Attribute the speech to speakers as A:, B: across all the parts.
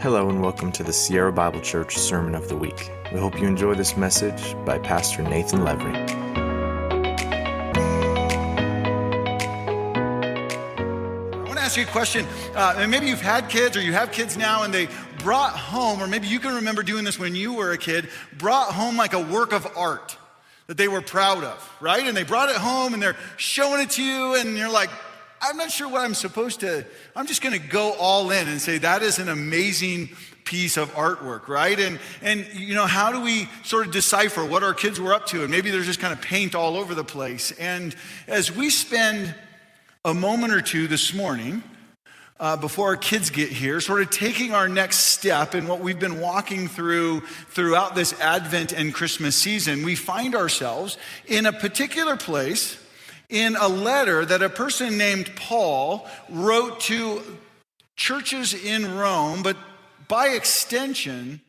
A: Hello and welcome to the Sierra Bible Church Sermon of the Week. We hope you enjoy this message by Pastor Nathan Levering.
B: I want to ask you a question, and maybe you've had kids or you have kids now and they brought home, or maybe you can remember doing this when you were a kid, brought home like a work of art that they were proud of, right? And they brought it home and they're showing it to you and you're like, I'm not sure what I'm just gonna go all in and say that is an amazing piece of artwork, right? And you know, how do we sort of decipher what our kids were up to? And maybe there's just kind of paint all over the place. And as we spend a moment or two this morning, before our kids get here, sort of taking our next step in what we've been walking throughout this Advent and Christmas season, we find ourselves in a particular place in a letter that a person named Paul wrote to churches in Rome, but by extension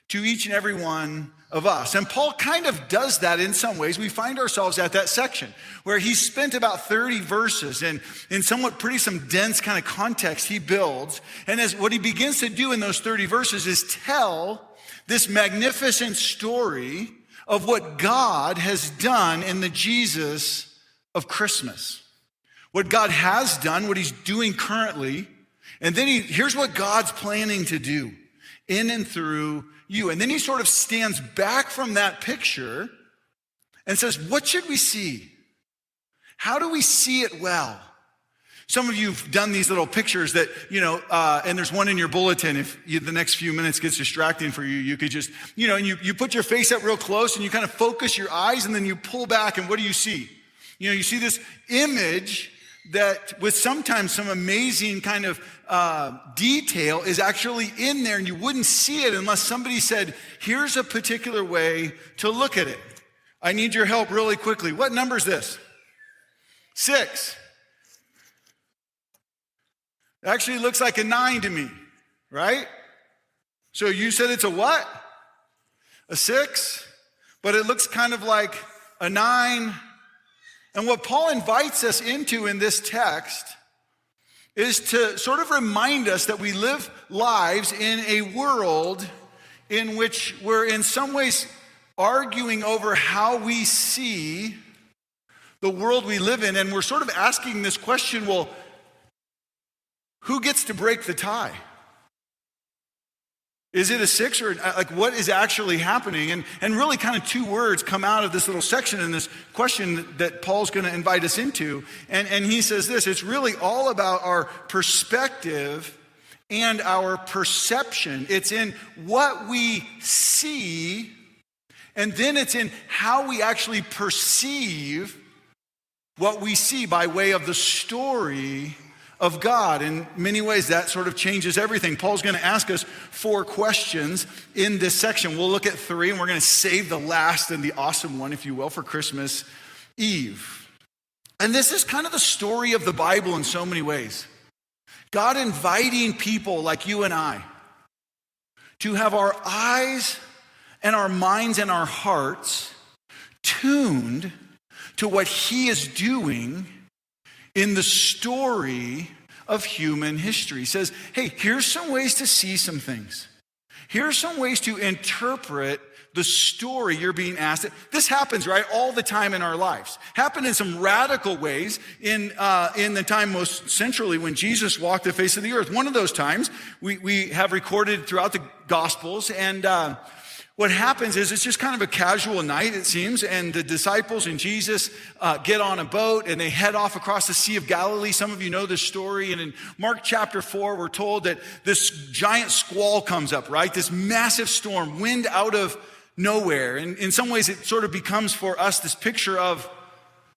B: to each and every one of us. And Paul kind of does that in some ways. We find ourselves at that section where he spent about 30 verses and in somewhat some dense kind of context he builds. And as what he begins to do in those 30 verses is tell this magnificent story of what God has done in the Jesus of Christmas. What God has done, what he's doing currently, and then here's what God's planning to do in and through you. And then he sort of stands back from that picture and says, what should we see? How do we see it well? Some of you have done these little pictures that, and there's one in your bulletin. If the next few minutes gets distracting for you, you could just, and you put your face up real close and you kind of focus your eyes and then you pull back and what do you see? You see this image that with sometimes some amazing kind of detail is actually in there and you wouldn't see it unless somebody said, here's a particular way to look at it. I need your help really quickly. What number is this? 6. It actually looks like a 9 to me, right? So you said it's a what? A 6, but it looks kind of like a 9. And what Paul invites us into in this text is to sort of remind us that we live lives in a world in which we're in some ways arguing over how we see the world we live in. And we're sort of asking this question, well, who gets to break the tie? Is it a 6 or like what is actually happening? And really kind of 2 words come out of this little section in this question that Paul's going to invite us into. And he says this, it's really all about our perspective and our perception. It's in what we see, and then it's in how we actually perceive what we see by way of the story of God. In many ways, that sort of changes everything. Paul's going to ask us 4 questions in this section. We'll look at 3, and we're going to save the last and the awesome one, if you will, for Christmas Eve. And this is kind of the story of the Bible in so many ways. God inviting people like you and I to have our eyes and our minds and our hearts tuned to what he is doing in the story of human history. He says, hey, here's some ways to see some things. Here's some ways to interpret the story you're being asked. This happens, right, all the time in our lives. Happened in some radical ways in the time most centrally when Jesus walked the face of the earth. One of those times we have recorded throughout the Gospels, and what happens is it's just kind of a casual night, it seems, and the disciples and Jesus get on a boat and they head off across the Sea of Galilee. Some of you know this story. And in Mark chapter 4, we're told that this giant squall comes up, right? This massive storm, wind out of nowhere. And in some ways, it sort of becomes for us this picture of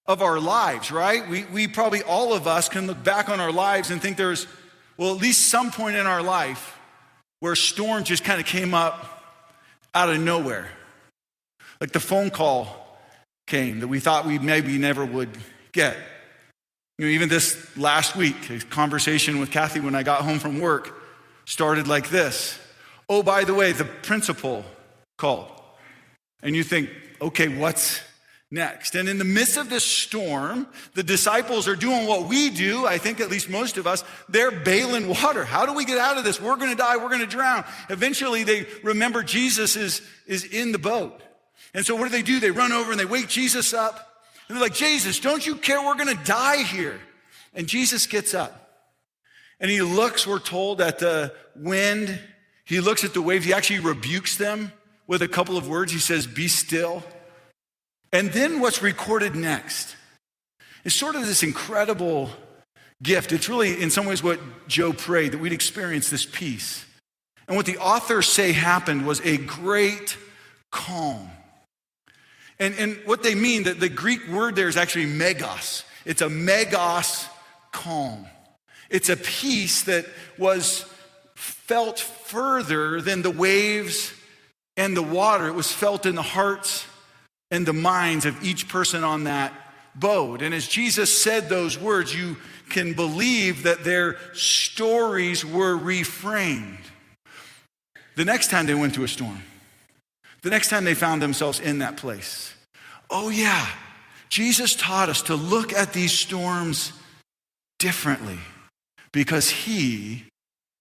B: our lives, right? We probably, all of us, can look back on our lives and think there's, well, at least some point in our life where a storm just kind of came up out of nowhere. Like the phone call came that we thought we maybe never would get. Even this last week, a conversation with Kathy when I got home from work started like this. Oh, by the way, the principal called. And you think, okay, what's next. And in the midst of this storm, the disciples are doing what we do. I think at least most of us, they're bailing water. How do we get out of this? We're going to die. We're going to drown. Eventually they remember Jesus is in the boat. And so what do? They run over and they wake Jesus up. And they're like, Jesus, don't you care? We're going to die here. And Jesus gets up and he looks, we're told, at the wind. He looks at the waves. He actually rebukes them with a couple of words. He says, be still. And then what's recorded next is sort of this incredible gift. It's really, in some ways, what Joe prayed, that we'd experience this peace. And what the authors say happened was a great calm. And what they mean, that the Greek word there is actually megos. It's a megos calm. It's a peace that was felt further than the waves and the water. It was felt in the hearts and the minds of each person on that boat. And as Jesus said those words, you can believe that their stories were reframed. The next time they went through a storm, the next time they found themselves in that place, oh yeah, Jesus taught us to look at these storms differently because he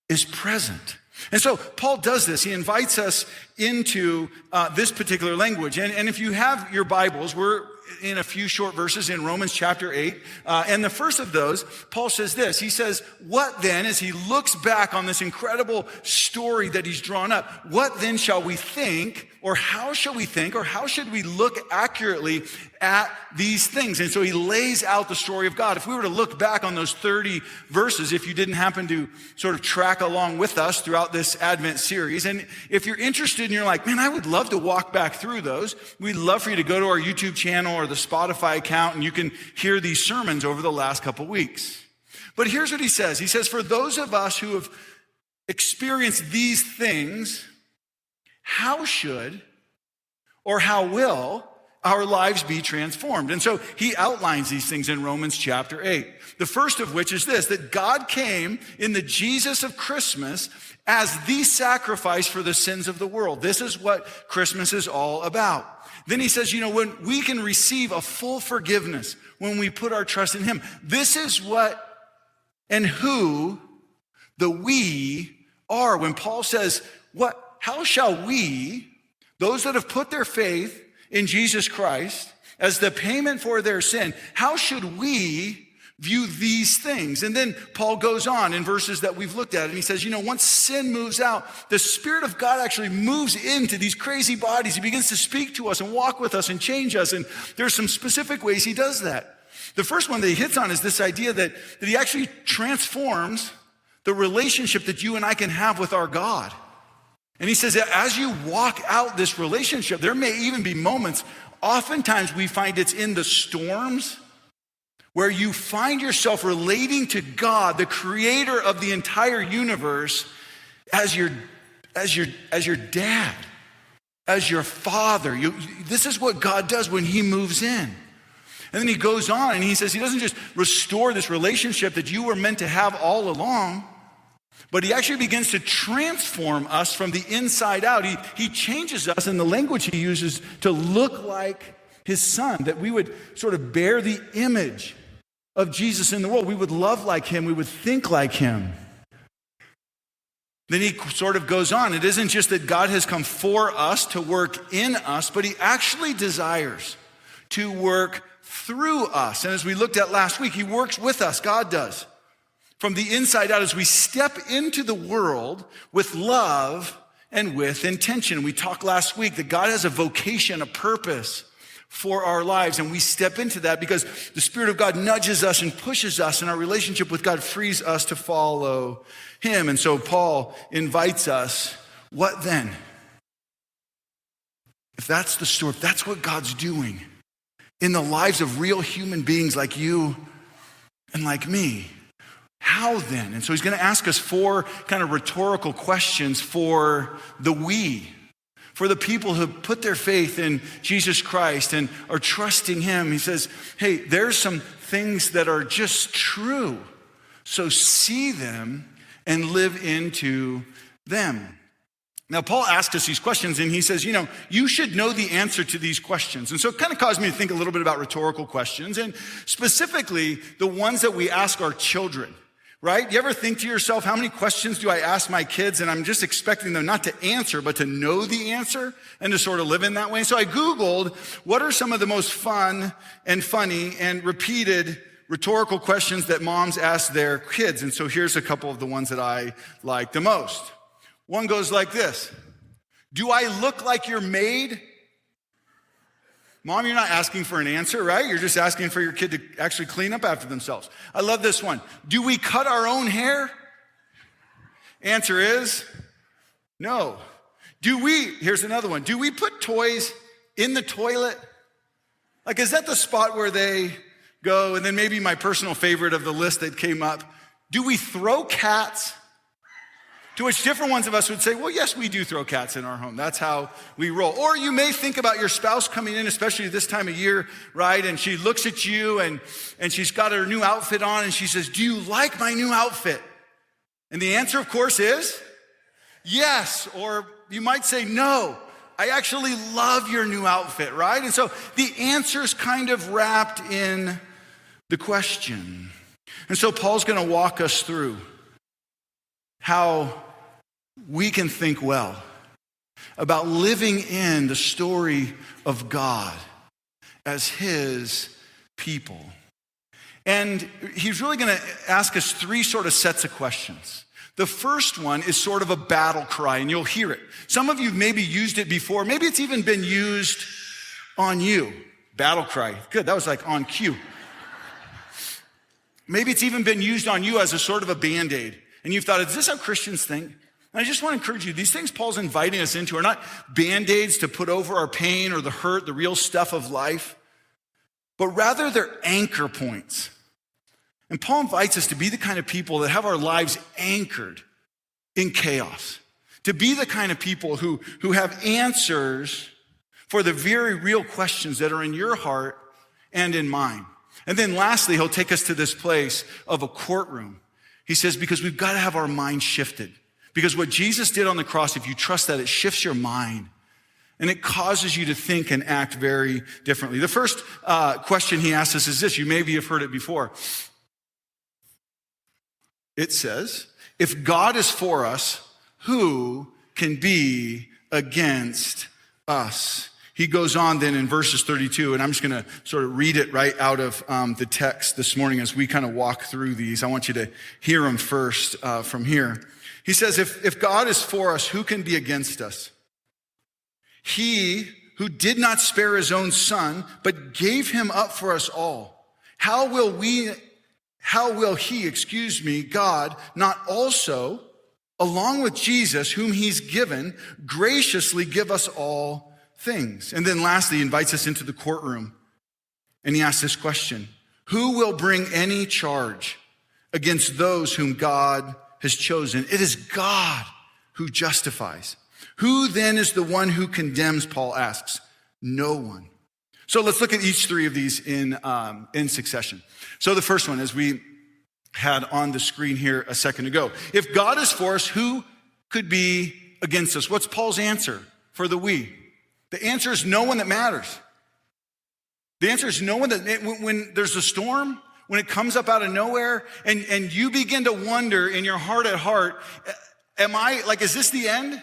B: is present. And so Paul does this. He invites us into this particular language. And if you have your Bibles, we're in a few short verses in Romans chapter 8. And the first of those, Paul says this. He says, what then, as he looks back on this incredible story that he's drawn up, what then shall we think, or how shall we think, or how should we look accurately at these things? And so he lays out the story of God. If we were to look back on those 30 verses, if you didn't happen to sort of track along with us throughout this Advent series, and if you're interested and you're like, man, I would love to walk back through those, we'd love for you to go to our YouTube channel or the Spotify account, and you can hear these sermons over the last couple weeks. But here's what he says. He says, for those of us who have experienced these things, how should or how will our lives be transformed? And so he outlines these things in Romans chapter 8. The first of which is this, that God came in the Jesus of Christmas as the sacrifice for the sins of the world. This is what Christmas is all about. Then he says, when we can receive a full forgiveness when we put our trust in him, this is what and who the we are. When Paul says, how shall we, those that have put their faith in Jesus Christ as the payment for their sin, how should we view these things? And then Paul goes on in verses that we've looked at, and he says, once sin moves out, the Spirit of God actually moves into these crazy bodies. He begins to speak to us and walk with us and change us, and there's some specific ways he does that. The first one that he hits on is this idea that he actually transforms the relationship that you and I can have with our God. And he says that as you walk out this relationship, there may even be moments, oftentimes we find it's in the storms, where you find yourself relating to God, the creator of the entire universe, as your dad, as your father. This is what God does when he moves in. And then he goes on and he says he doesn't just restore this relationship that you were meant to have all along, but he actually begins to transform us from the inside out. He changes us in the language he uses to look like his son, that we would sort of bear the image of Jesus in the world. We would love like him. We would think like him. Then he sort of goes on. It isn't just that God has come for us to work in us, but he actually desires to work through us. And as we looked at last week, he works with us. God does. From the inside out, as we step into the world with love and with intention. We talked last week that God has a vocation, a purpose for our lives, and we step into that because the Spirit of God nudges us and pushes us, and our relationship with God frees us to follow him. And so Paul invites us, what then? If that's the story, if that's what God's doing in the lives of real human beings like you and like me, how then? And so he's going to ask us 4 kind of rhetorical questions for the we, for the people who put their faith in Jesus Christ and are trusting him. He says, hey, there's some things that are just true. So see them and live into them. Now, Paul asked us these questions, and he says, you should know the answer to these questions. And so it kind of caused me to think a little bit about rhetorical questions, and specifically the ones that we ask our children, right? You ever think to yourself, how many questions do I ask my kids, and I'm just expecting them not to answer, but to know the answer and to sort of live in that way? So I Googled, what are some of the most fun and funny and repeated rhetorical questions that moms ask their kids? And so here's a couple of the ones that I like the most. One goes like this: do I look like your maid? Mom, you're not asking for an answer, right? You're just asking for your kid to actually clean up after themselves. I love this one. Do we cut our own hair? Answer is no. Here's another one. Do we put toys in the toilet? Like, is that the spot where they go? And then maybe my personal favorite of the list that came up, do we throw cats? To which different ones of us would say, well, yes, we do throw cats in our home. That's how we roll. Or you may think about your spouse coming in, especially this time of year, right? And she looks at you and she's got her new outfit on and she says, do you like my new outfit? And the answer, of course, is yes. Or you might say, no, I actually love your new outfit, right? And so the answer's kind of wrapped in the question. And so Paul's going to walk us through how we can think well about living in the story of God as his people. And he's really going to ask us three sort of sets of questions. The first one is sort of a battle cry, and you'll hear it. Some of you maybe used it before. Maybe it's even been used on you. Battle cry. Good, that was like on cue. Maybe it's even been used on you as a sort of a Band-Aid. And you've thought, is this how Christians think? And I just want to encourage you, these things Paul's inviting us into are not Band-Aids to put over our pain or the hurt, the real stuff of life, but rather they're anchor points. And Paul invites us to be the kind of people that have our lives anchored in chaos, to be the kind of people who have answers for the very real questions that are in your heart and in mine. And then lastly, he'll take us to this place of a courtroom. He says, because we've got to have our mind shifted. Because what Jesus did on the cross, if you trust that, it shifts your mind. And it causes you to think and act very differently. The first question he asks us is this. You maybe have heard it before. It says, if God is for us, who can be against us? He goes on then in verses 32, and I'm just going to sort of read it right out of the text this morning as we kind of walk through these. I want you to hear them first from here. He says, if God is for us, who can be against us? He who did not spare his own son, but gave him up for us all. How will he, God, not also, along with Jesus, whom he's given, graciously give us all things? And then lastly, he invites us into the courtroom. And he asks this question: who will bring any charge against those whom God has chosen? It is God who justifies. Who then is the one who condemns? Paul asks. No one. So let's look at each three of these in succession. So the first one, as we had on the screen here a second ago. If God is for us, who could be against us? What's Paul's answer for the we? The answer is no one that matters. The answer is no one that, when there's a storm, when it comes up out of nowhere, and you begin to wonder in your heart at heart, is this the end?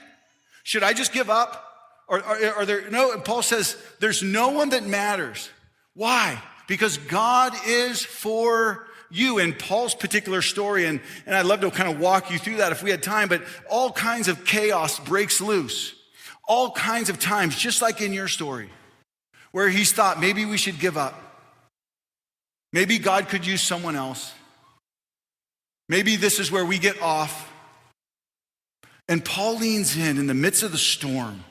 B: Should I just give up? Or are there, no, and Paul says, there's no one that matters. Why? Because God is for you. In Paul's particular story, and I'd love to kind of walk you through that if we had time, but all kinds of chaos breaks loose. All kinds of times, just like in your story, where he's thought maybe we should give up. Maybe God could use someone else. Maybe this is where we get off. And Paul leans in the midst of the storm,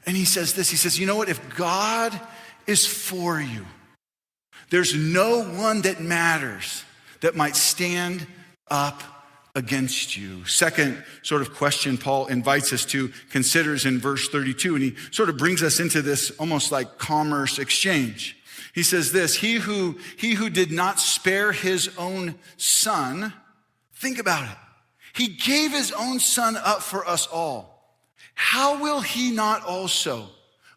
B: and he says this. He says, you know what? If God is for you, there's no one that matters that might stand up against you. Second sort of question Paul invites us to consider is in verse 32, and he sort of brings us into this almost like commerce exchange. He says this: he who did not spare his own son, think about it. He gave his own son up for us all. how will he not also,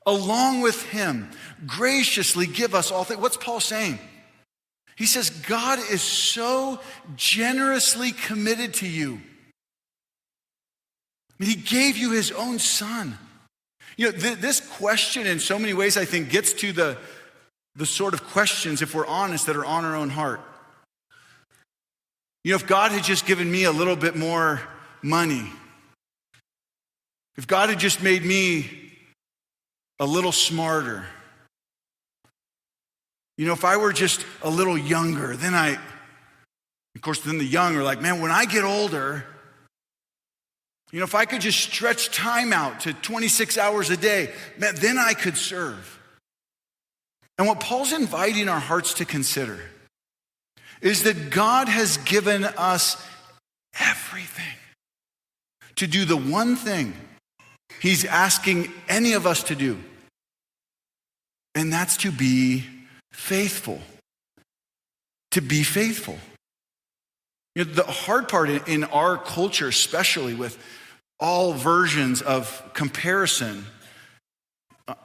B: along with him, graciously give us all things? What's Paul saying? He says, God is so generously committed to you. I mean, he gave you his own son. You know, this question in so many ways, I think, gets to the sort of questions, if we're honest, that are on our own heart. You know, if God had just given me a little bit more money, if God had just made me a little smarter, you know, if I were just a little younger, then the young are like, man, when I get older, you know, if I could just stretch time out to 26 hours a day, man, then I could serve. And what Paul's inviting our hearts to consider is that God has given us everything to do the one thing he's asking any of us to do, and that's to be faithful. To be faithful. You know, the hard part in our culture, especially with all versions of comparison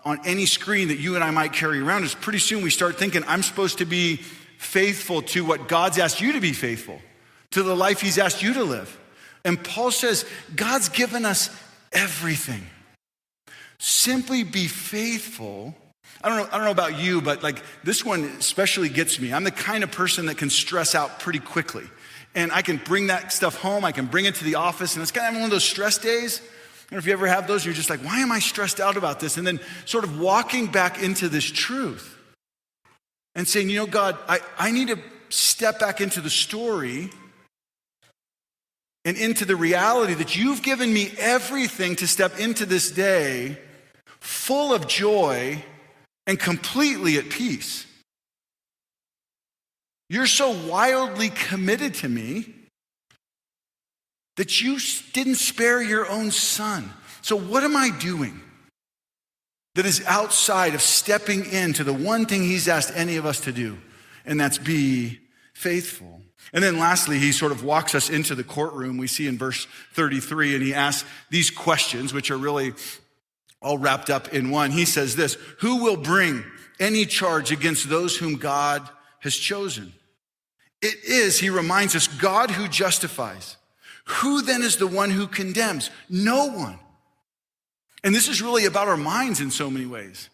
B: on any screen that you and I might carry around, is pretty soon we start thinking, I'm supposed to be faithful to what God's asked you to be faithful, to the life he's asked you to live. And Paul says, God's given us everything. Simply be faithful. I don't know about you, but like this one especially gets me. I'm the kind of person that can stress out pretty quickly. And I can bring that stuff home. I can bring it to the office. And it's kind of one of those stress days. I don't know if you ever have those. You're just like, why am I stressed out about this? And then sort of walking back into this truth and saying, you know, God, I need to step back into the story and into the reality that you've given me everything to step into this day full of joy and completely at peace. You're so wildly committed to me that you didn't spare your own son. So what am I doing that is outside of stepping into the one thing he's asked any of us to do? And that's be faithful. And then lastly, he sort of walks us into the courtroom. We see in verse 33, and he asks these questions, which are really all wrapped up in one. He says this: who will bring any charge against those whom God has chosen? It is, he reminds us, God who justifies. Who then is the one who condemns? No one. And this is really about our minds in so many ways.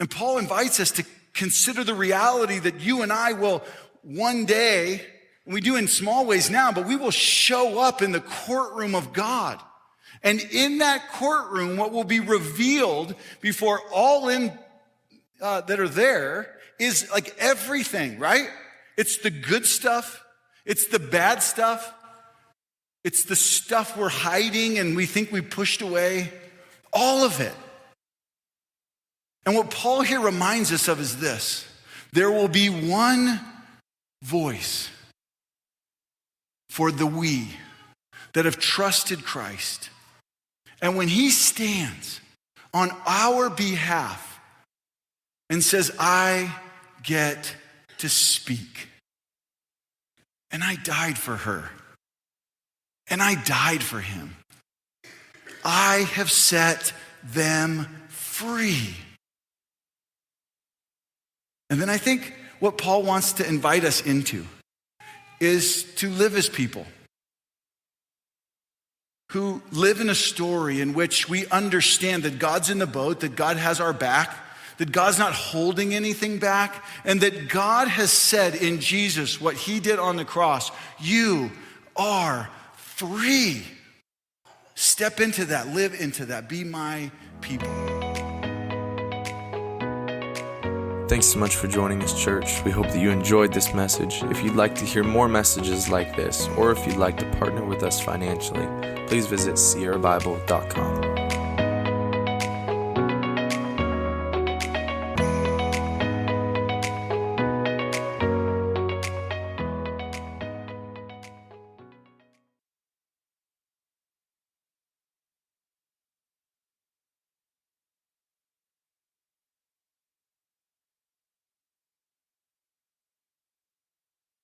B: And Paul invites us to consider the reality that you and I will one day, and we do in small ways now, but we will show up in the courtroom of God. And in that courtroom, what will be revealed before all that are there is like everything, right? It's the good stuff. It's the bad stuff. It's the stuff we're hiding and we think we pushed away. All of it. And what Paul here reminds us of is this: there will be one voice for the we that have trusted Christ. And when he stands on our behalf and says, I get to speak, and I died for her, and I died for him, I have set them free. And then I think what Paul wants to invite us into is to live as people who live in a story in which we understand that God's in the boat, that God has our back, that God's not holding anything back, and that God has said in Jesus what he did on the cross: you are free. Step into that, live into that, be my people.
A: Thanks so much for joining us, church. We hope that you enjoyed this message. If you'd like to hear more messages like this, or if you'd like to partner with us financially, please visit sierrabible.com.